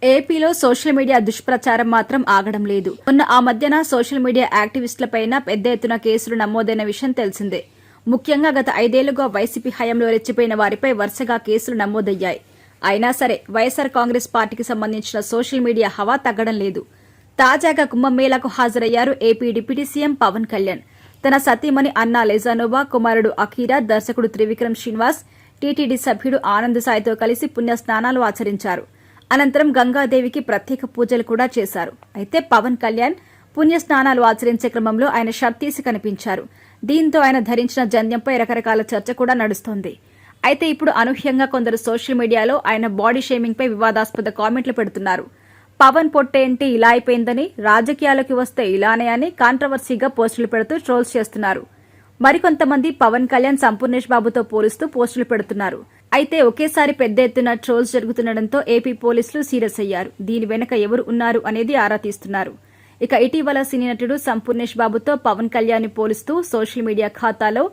ఏపీలో social media దుష్ప్రచారం మాత్రం ఆగడం లేదు. మొన్న ఆ మధ్యన సోషల్ మీడియా యాక్టివిస్టులపైన పెద్ద ఎత్తున కేసులు నమోదైన విషయం తెలిసిందే. ముఖ్యంగా గత 5 ఏళ్లుగా వైసీపీ హయాంలో రెచ్చిపోయిన వారిపై వరుసగా కేసులు నమోదయ్యాయి. అయినా సరే వైఎస్సార్ కాంగ్రెస్ పార్టీకి సంబంధించిన సోషల్ మీడియా హవా తగ్గడం లేదు. తాజాగా కుంభమేళాకు హాజరయ్యారు AP deputy CM Pawan Kalyan. తన సతీమణి అన్నా లెజానోవా, కుమారుడు అఖీరా, దర్శకుడు త్రివిక్రమ్ శ్రీనివాస్, టీటీడీ సభ్యుడు ఆనంద్ సాయితో కలిసి పుణ్య స్నానాలు ఆచరించారు. అనంతరం గంగాదేవికి ప్రత్యేక పూజలు కూడా చేశారు. అయితే పవన్ కళ్యాణ్ పుణ్య స్నానాలు ఆచరించే క్రమంలో ఆయన షర్ట్ తీసి కనిపించారు. దీంతో ఆయన ధరించిన జంధ్యంపై రకరకాల చర్చ కూడా నడుస్తోంది. అయితే ఇప్పుడు అనూహ్యంగా కొందరు సోషల్ మీడియాలో ఆయన బాడీ షేమింగ్ పై వివాదాస్పద కామెంట్లు పెడుతున్నారు. పవన్ పొట్టేంటి ఇలా అయిపోయిందని, రాజకీయాలకు వస్తే ఇలానే అని కాంట్రవర్సీగా పోస్టులు పెడుతూ ట్రోల్స్ చేస్తున్నారు. మరికొంతమంది పవన్ కళ్యాణ్ సంపూర్ణేష్ బాబుతో పోలుస్తూ పోస్టులు పెడుతున్నారు. అయితే ఒకేసారి పెద్ద ఎత్తున ట్రోల్స్ జరుగుతుండటంతో ఏపీ పోలీసులు సీరియస్ అయ్యారు. దీని వెనుక ఎవరు ఉన్నారు అనేది ఆరా తీస్తున్నారు. ఇక ఇటీవల సినీ నటుడు సంపూర్ణేష్ బాబుతో పవన్ కళ్యాణ్ ని పోలుస్తూ సోషల్ మీడియా ఖాతాలో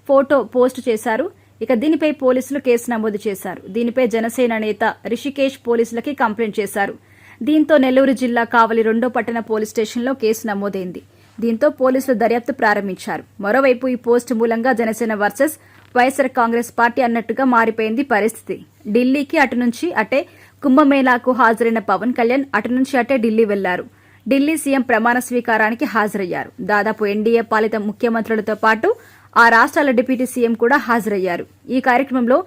ఫోటో పోస్టు చేశారు. ఇక దీనిపై పోలీసులు కేసు నమోదు చేశారు. దీనిపై జనసేన నేత రిషికేష్ పోలీసులకి కంప్లైంట్ చేశారు. దీంతో నెల్లూరు జిల్లా కావలి 2వ పట్టణ పోలీస్ స్టేషన్లో కేసు నమోదైంది. దీంతో పోలీసులు దర్యాప్తు ప్రారంభించారు. మరోవైపు ఈ పోస్టు మూలంగా జనసేన వర్సెస్ వైఎస్సార్ కాంగ్రెస్ పార్టీ అన్నట్టుగా మారిపోయింది పరిస్థితి. ఢిల్లీకి అటు నుంచి అటే కుంభమేళాకు హాజరైన పవన్ కళ్యాణ్ అటు నుంచి అటే ఢిల్లీ వెళ్లారు. ఢిల్లీ సీఎం ప్రమాణ స్వీకారానికి హాజరయ్యారు. దాదాపు ఎన్డీఏ పాలిత ముఖ్యమంత్రులతో పాటు ఆ రాష్ట్రాల డిప్యూటీ సీఎం కూడా హాజరయ్యారు. ఈ కార్యక్రమంలో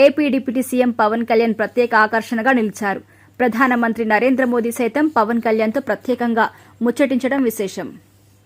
AP deputy CM Pawan Kalyan ప్రత్యేక ఆకర్షణగా నిలిచారు. ప్రధానమంత్రి నరేంద్ర మోదీ సైతం పవన్ కళ్యాణ్తో ప్రత్యేకంగా ముచ్చటించడం విశేషం.